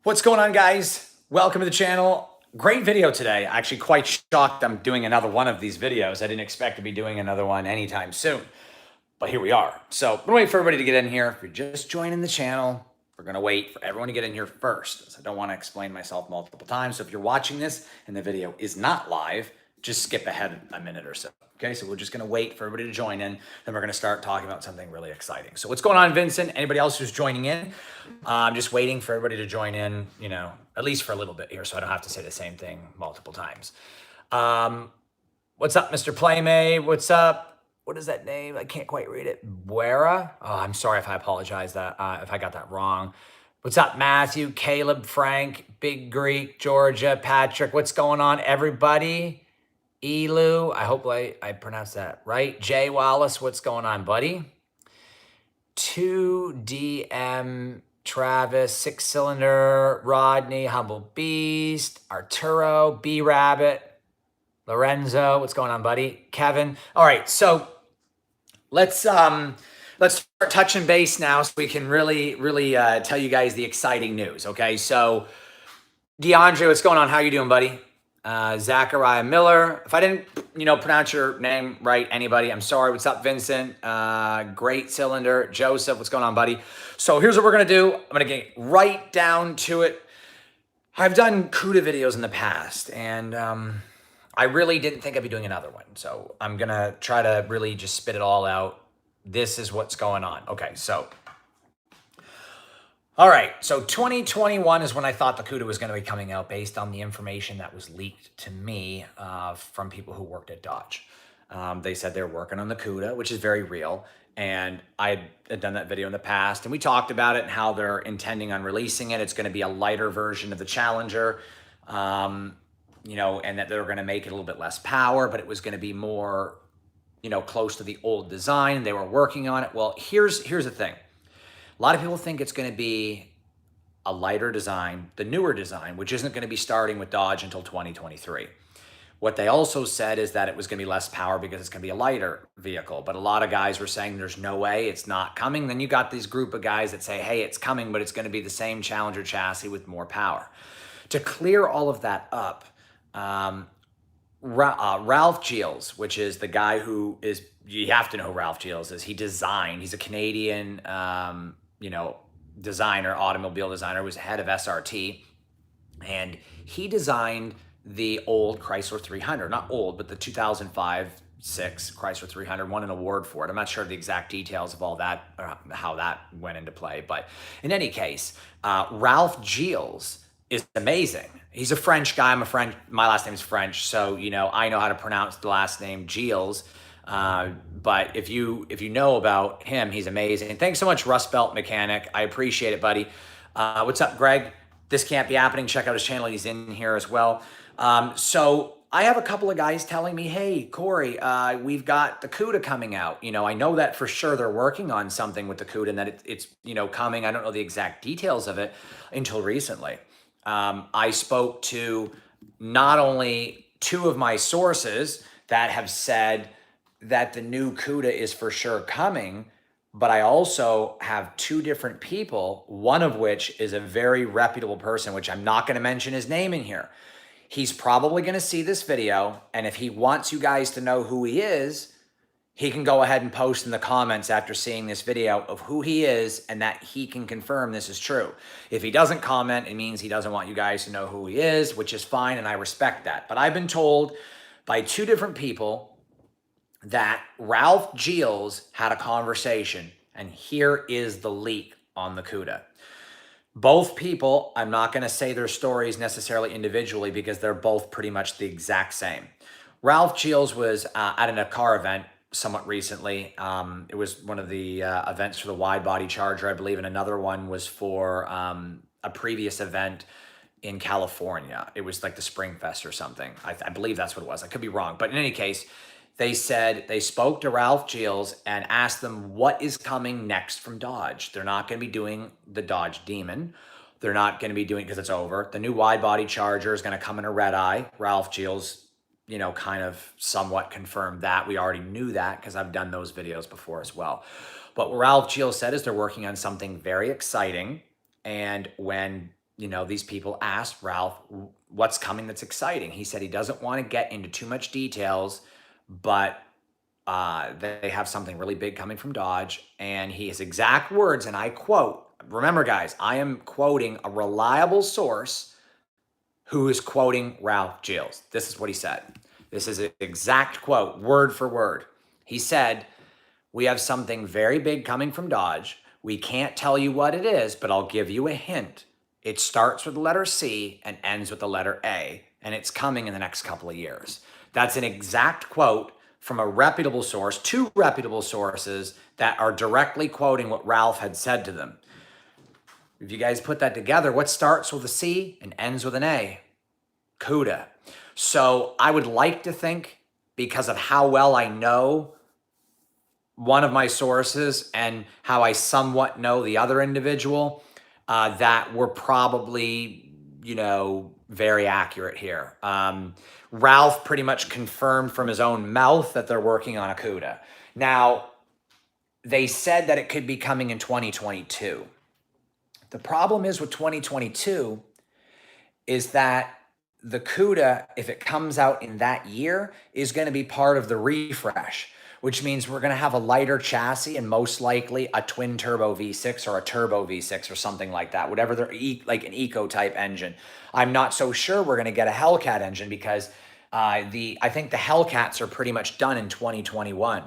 What's going on, guys? Welcome to the channel. Great video today. Actually, quite shocked I'm doing another one of these videos. I didn't expect to be doing another one anytime soon, but here we are. So I'm gonna wait for everybody to get in here. If you're just joining the channel, we're gonna wait for everyone to get in here first. So I don't wanna explain myself multiple times. So if you're watching this and the video is not live, just skip ahead a minute or so. Okay, so we're just gonna wait for everybody to join in, then we're gonna start talking about something really exciting. So what's going on, Vincent? Anybody else who's joining in? I'm just waiting for everybody to join in, at least for a little bit here, so I don't have to say the same thing multiple times. What's up, Mr. Playmate? What's up? What is that name? I can't quite read it. Buera? Oh, I'm sorry if I apologize if I got that wrong. What's up, Matthew, Caleb, Frank, Big Greek, Georgia, Patrick? What's going on, everybody? Elu, I hope I pronounced that right. Jay Wallace, what's going on, buddy? 2DM, Travis, 6-cylinder, Rodney, Humble Beast, Arturo, B-Rabbit, Lorenzo, what's going on, buddy? Kevin. All right, so let's start touching base now so we can really tell you guys the exciting news, okay? So DeAndre, what's going on? How you doing, buddy? Zachariah Miller. If I didn't, pronounce your name right, anybody, I'm sorry. What's up, Vincent? Great cylinder. Joseph, what's going on, buddy? So here's what we're going to do. I'm going to get right down to it. I've done Cuda videos in the past, and I really didn't think I'd be doing another one. So I'm going to try to really just spit it all out. This is what's going on. Okay, so all right, so 2021 is when I thought the Cuda was going to be coming out based on the information that was leaked to me from people who worked at Dodge. They said they're working on the Cuda, which is very real. And I had done that video in the past, and we talked about it and how they're intending on releasing it. It's going to be a lighter version of the Challenger, and that they're going to make it a little bit less power, but it was going to be more, close to the old design. They were working on it. Well, here's the thing. A lot of people think it's going to be a lighter design, the newer design, which isn't going to be starting with Dodge until 2023. What they also said is that it was going to be less power because it's going to be a lighter vehicle. But a lot of guys were saying there's no way it's not coming. Then you got these group of guys that say, hey, it's coming, but it's going to be the same Challenger chassis with more power. To clear all of that up, Ralph Gilles, which is the guy who is, you have to know who Ralph Gilles is. He's a Canadian, designer, automobile designer, was head of SRT, and he designed the old Chrysler 300, not old, but the 2005-6 Chrysler 300, won an award for it. I'm not sure the exact details of all that, or how that went into play, but in any case, Ralph Gilles is amazing. He's a French guy. My last name is French, so I know how to pronounce the last name Gilles. But if you know about him, he's amazing. Thanks so much, Rust Belt Mechanic. I appreciate it, buddy. What's up, Greg? This can't be happening. Check out his channel. He's in here as well. So I have a couple of guys telling me, hey, Corey, we've got the Cuda coming out. I know that for sure they're working on something with the Cuda and that it's coming. I don't know the exact details of it until recently. I spoke to not only two of my sources that have said that the new Cuda is for sure coming, but I also have two different people, one of which is a very reputable person, which I'm not going to mention his name in here. He's probably going to see this video, and if he wants you guys to know who he is, he can go ahead and post in the comments after seeing this video of who he is and that he can confirm this is true. If he doesn't comment, it means he doesn't want you guys to know who he is, which is fine, and I respect that. But I've been told by two different people that Ralph Gilles had a conversation, and here is the leak on the Cuda. Both people, I'm not going to say their stories necessarily individually because they're both pretty much the exact same. Ralph Gilles was at a car event somewhat recently. It was one of the events for the widebody Charger, I believe, and another one was for a previous event in California. It was like the Spring Fest or something. I believe that's what it was. I could be wrong. But in any case, they said they spoke to Ralph Gilles and asked them what is coming next from Dodge. They're not going to be doing the Dodge Demon. They're not going to be doing, because it's over. The new wide-body Charger is going to come in a redeye. Ralph Gilles, kind of somewhat confirmed that. We already knew that because I've done those videos before as well. But what Ralph Gilles said is they're working on something very exciting. And when these people asked Ralph, what's coming that's exciting? He said he doesn't want to get into too much details, but they have something really big coming from Dodge. And his exact words, and I quote, remember guys, I am quoting a reliable source who is quoting Ralph Gilles. This is what he said. This is an exact quote, word for word. He said, we have something very big coming from Dodge. We can't tell you what it is, but I'll give you a hint. It starts with the letter C and ends with the letter A, and it's coming in the next couple of years. That's an exact quote from a reputable source, two reputable sources that are directly quoting what Ralph had said to them. If you guys put that together, what starts with a C and ends with an A? Cuda. So I would like to think, because of how well I know one of my sources and how I somewhat know the other individual, that we're probably, very accurate here. Ralph pretty much confirmed from his own mouth that they're working on a Cuda. Now, they said that it could be coming in 2022. The problem is with 2022 is that the Cuda, if it comes out in that year, is going to be part of the refresh, which means we're going to have a lighter chassis and most likely a twin turbo V6 or a turbo V6 or something like that, whatever they're like an eco type engine. I'm not so sure we're going to get a Hellcat engine because I think the Hellcats are pretty much done in 2021.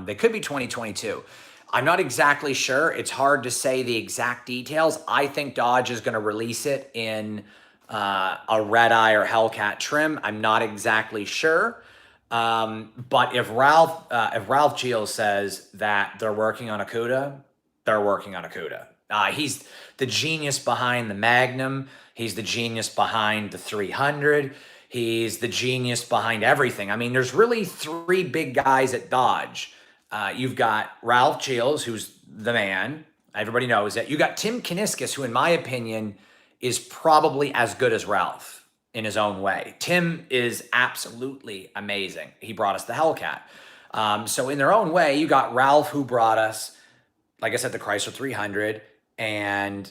They could be 2022. I'm not exactly sure. It's hard to say the exact details. I think Dodge is going to release it in a redeye or Hellcat trim. I'm not exactly sure. But if Ralph Gilles says that they're working on a Cuda, they're working on a Cuda. He's the genius behind the Magnum. He's the genius behind the 300. He's the genius behind everything. I mean, there's really three big guys at Dodge. You've got Ralph Gilles, who's the man. Everybody knows it. You got Tim Kuniskis, who in my opinion is probably as good as Ralph in his own way. Tim is absolutely amazing. He brought us the Hellcat. So in their own way, you got Ralph, who brought us, like I said, the Chrysler 300 and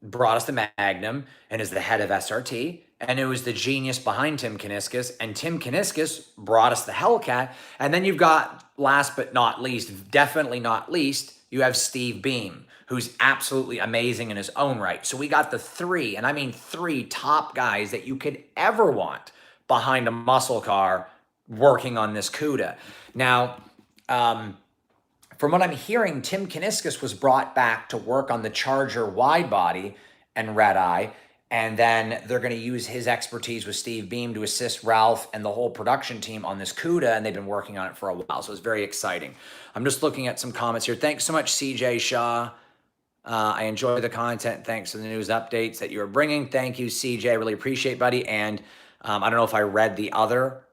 brought us the Magnum and is the head of SRT. And it was the genius behind Tim Kuniskis. And Tim Kuniskis brought us the Hellcat. And then you've got, last but not least, definitely not least, you have Steve Beam, who's absolutely amazing in his own right. So we got the three, and I mean three top guys that you could ever want behind a muscle car working on this Cuda. Now, from what I'm hearing, Tim Kuniskis was brought back to work on the Charger widebody and redeye, and then they're going to use his expertise with Steve Beam to assist Ralph and the whole production team on this Cuda, and they've been working on it for a while, so it's very exciting. I'm just looking at some comments here. Thanks so much, CJ Shaw. I enjoy the content. Thanks for the news updates that you are bringing. Thank you, CJ. I really appreciate, buddy. And I don't know if I read the other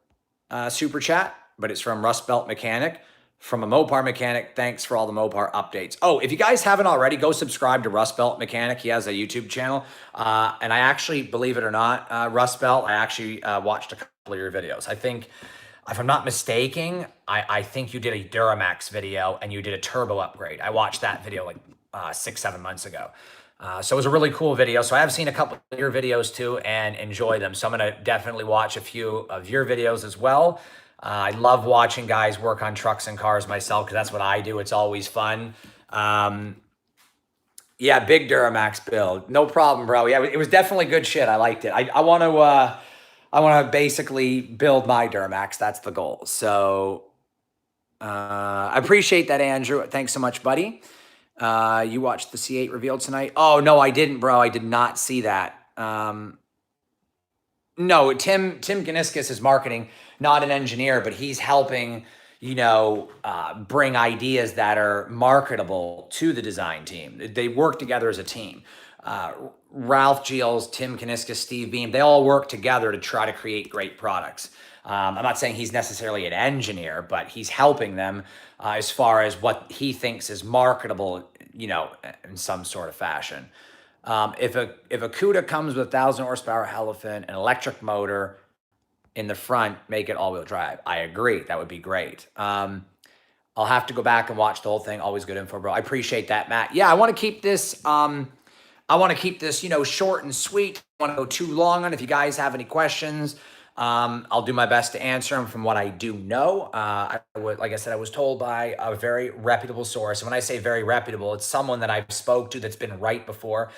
super chat, but it's from Rust Belt Mechanic. From a Mopar mechanic, thanks for all the Mopar updates. Oh, if you guys haven't already, go subscribe to Rust Belt Mechanic. He has a YouTube channel. And I actually, believe it or not, Rust Belt, I actually watched a couple of your videos. I think, if I'm not mistaken, I think you did a Duramax video and you did a turbo upgrade. I watched that video like 6-7 months ago. So it was a really cool video. So I have seen a couple of your videos too and enjoy them. So I'm going to definitely watch a few of your videos as well. I love watching guys work on trucks and cars myself because that's what I do. It's always fun. Yeah, big Duramax build. No problem, bro. Yeah, it was definitely good shit. I liked it. I want to basically build my Duramax. That's the goal. So I appreciate that, Andrew. Thanks so much, buddy. You watched the C8 revealed tonight? Oh, no, I didn't, bro. I did not see that. No, Tim Kuniskis is marketing, not an engineer, but he's helping, bring ideas that are marketable to the design team. They work together as a team. Ralph Gilles, Tim Kuniskis, Steve Beam, they all work together to try to create great products. I'm not saying he's necessarily an engineer, but he's helping them as far as what he thinks is marketable, in some sort of fashion. If a Cuda comes with 1,000 horsepower elephant, an electric motor in the front, make it all-wheel drive. I agree. That would be great. I'll have to go back and watch the whole thing. Always good info, bro. I appreciate that, Matt. Yeah, I want to keep this. I I want to keep this, short and sweet. I want to go too long on. If you guys have any questions, I'll do my best to answer them from what I do know. Like I said, I was told by a very reputable source. And when I say very reputable, it's someone that I've spoke to that's been right before.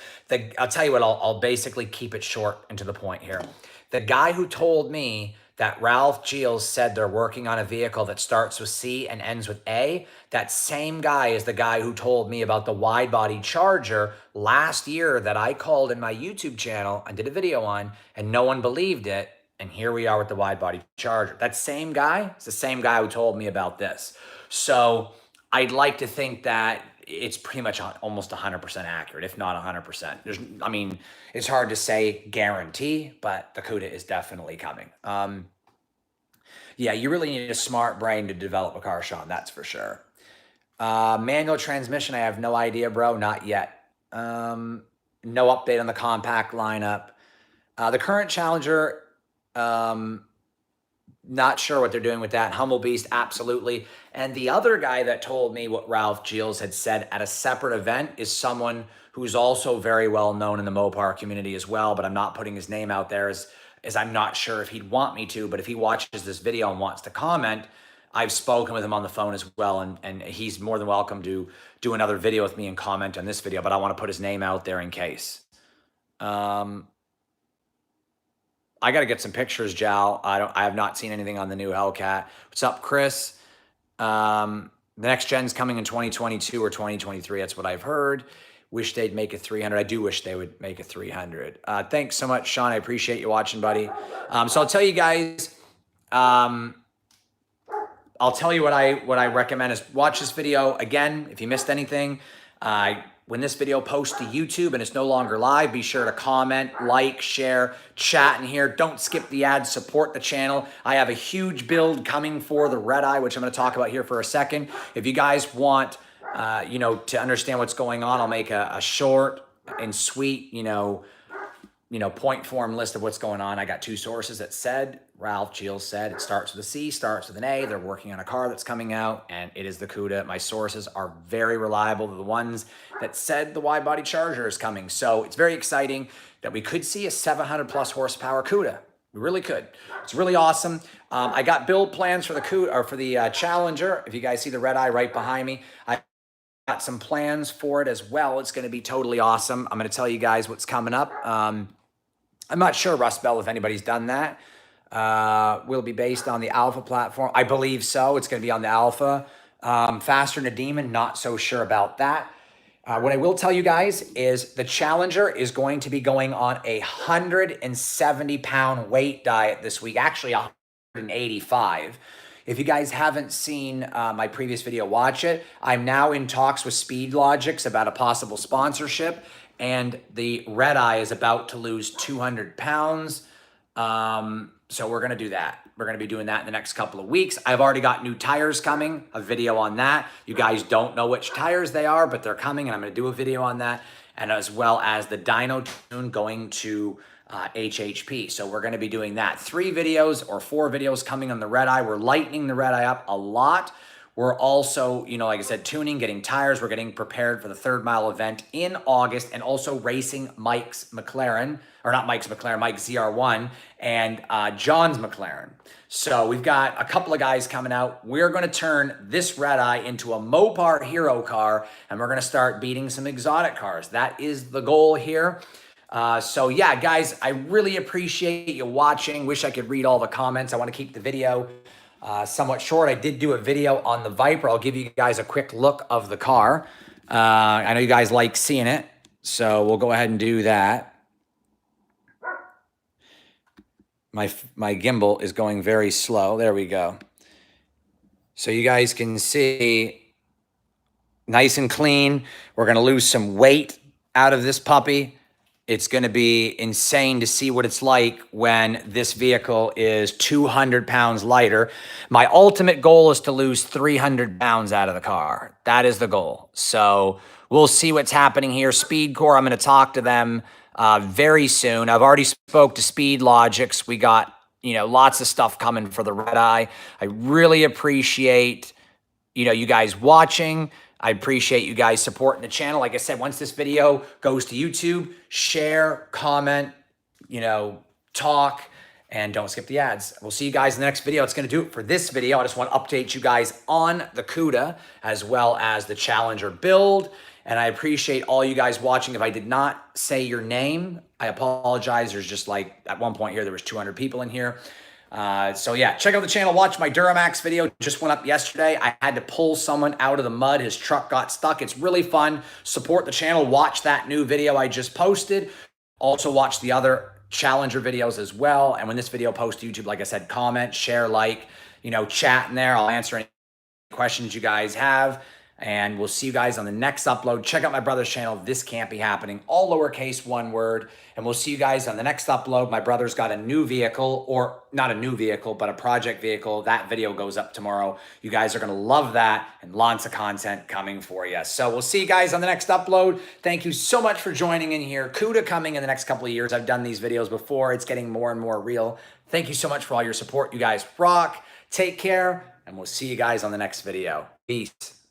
I'll tell you what, I'll basically keep it short and to the point here. The guy who told me that Ralph Gilles said they're working on a vehicle that starts with C and ends with A, that same guy is the guy who told me about the wide body Charger last year that I called in my YouTube channel and did a video on, and no one believed it. And here we are with the wide body Charger. That same guy is the same guy who told me about this. So I'd like to think that it's pretty much almost 100% accurate, if not 100%. It's hard to say guarantee, but the Cuda is definitely coming. Yeah, you really need a smart brain to develop a car, Sean, that's for sure. Manual transmission, I have no idea, bro, not yet. No update on the compact lineup. The current Challenger, not sure what they're doing with that. Humble Beast, absolutely. And the other guy that told me what Ralph Gilles had said at a separate event is someone who's also very well known in the Mopar community as well, but I'm not putting his name out there as I'm not sure if he'd want me to, but if he watches this video and wants to comment, I've spoken with him on the phone as well, and he's more than welcome to do another video with me and comment on this video, but I want to put his name out there in case. I got to get some pictures, Jal. I have not seen anything on the new Hellcat. What's up, Chris? The next gen's coming in 2022 or 2023. That's what I've heard. Wish they'd make a 300. I do wish they would make a 300. Thanks so much, Sean. I appreciate you watching, buddy. So I'll tell you guys, I'll tell you what I recommend is watch this video again. If you missed anything, when this video posts to YouTube and it's no longer live, be sure to comment, like, share, chat in here. Don't skip the ads, support the channel. I have a huge build coming for the redeye, which I'm going to talk about here for a second. If you guys want, to understand what's going on, I'll make a short and sweet, point form list of what's going on. I got two sources that said, Ralph Gilles said, it starts with a C, starts with an A. They're working on a car that's coming out, and it is the Cuda. My sources are very reliable. They're the ones that said the wide body Charger is coming. So it's very exciting that we could see a 700 plus horsepower Cuda. We really could. It's really awesome. I got build plans for the Cuda, or for the Challenger. If you guys see the redeye right behind me, I got some plans for it as well. It's going to be totally awesome. I'm going to tell you guys what's coming up. I'm not sure, Rust Bell, if anybody's done that. Will be based on the Alpha platform. I believe so. It's going to be on the Alpha. Faster than a Demon, not so sure about that. What I will tell you guys is the Challenger is going to be going on a 170-pound weight diet this week. Actually, 185. If you guys haven't seen my previous video, watch it. I'm now in talks with Speed Logics about a possible sponsorship, and the redeye is about to lose 200 pounds. So we're going to do that. We're going to be doing that in the next couple of weeks. I've already got new tires coming, a video on that. You guys don't know which tires they are, but they're coming, and I'm going to do a video on that, and as well as the dyno tune going to HHP. So we're going to be doing that. 3 videos or 4 videos coming on the redeye. We're lightening the redeye up a lot. We're also, like I said, tuning, getting tires. We're getting prepared for the 3rd Mile event in August, and also racing Mike's McLaren, or not Mike's McLaren, Mike's ZR1, and John's McLaren. So we've got a couple of guys coming out. We're going to turn this redeye into a Mopar hero car, and we're going to start beating some exotic cars. That is the goal here. So yeah, guys, I really appreciate you watching. Wish I could read all the comments. I want to keep the video somewhat short. I did do a video on the Viper. I'll give you guys a quick look of the car. I know you guys like seeing it, so we'll go ahead and do that. My gimbal is going very slow. There we go. So you guys can see, nice and clean. We're going to lose some weight out of this puppy. It's going to be insane to see what it's like when this vehicle is 200 pounds lighter. My ultimate goal is to lose 300 pounds out of the car. That is the goal. So we'll see what's happening here. Speed Core, I'm going to talk to them very soon. I've already spoke to Speed Logics. We got, lots of stuff coming for the redeye. I really appreciate, you guys watching. I appreciate you guys supporting the channel. Like I said, once this video goes to YouTube, share, comment, talk, and don't skip the ads. We'll see you guys in the next video. It's going to do it for this video. I just want to update you guys on the Cuda as well as the Challenger build. And I appreciate all you guys watching. If I did not say your name, I apologize. There's just like, at one point here, there was 200 people in here. So yeah, check out the channel. Watch my Duramax video. Just went up yesterday. I had to pull someone out of the mud. His truck got stuck. It's really fun. Support the channel. Watch that new video I just posted. Also watch the other Challenger videos as well. And when this video posts to YouTube, like I said, comment, share, like, chat in there. I'll answer any questions you guys have. And we'll see you guys on the next upload. Check out my brother's channel. This Can't Be Happening. All lowercase, one word. And we'll see you guys on the next upload. My brother's got a new vehicle, or not a new vehicle, but a project vehicle. That video goes up tomorrow. You guys are going to love that, and lots of content coming for you. So we'll see you guys on the next upload. Thank you so much for joining in here. Cuda coming in the next couple of years. I've done these videos before. It's getting more and more real. Thank you so much for all your support. You guys rock. Take care, and we'll see you guys on the next video. Peace.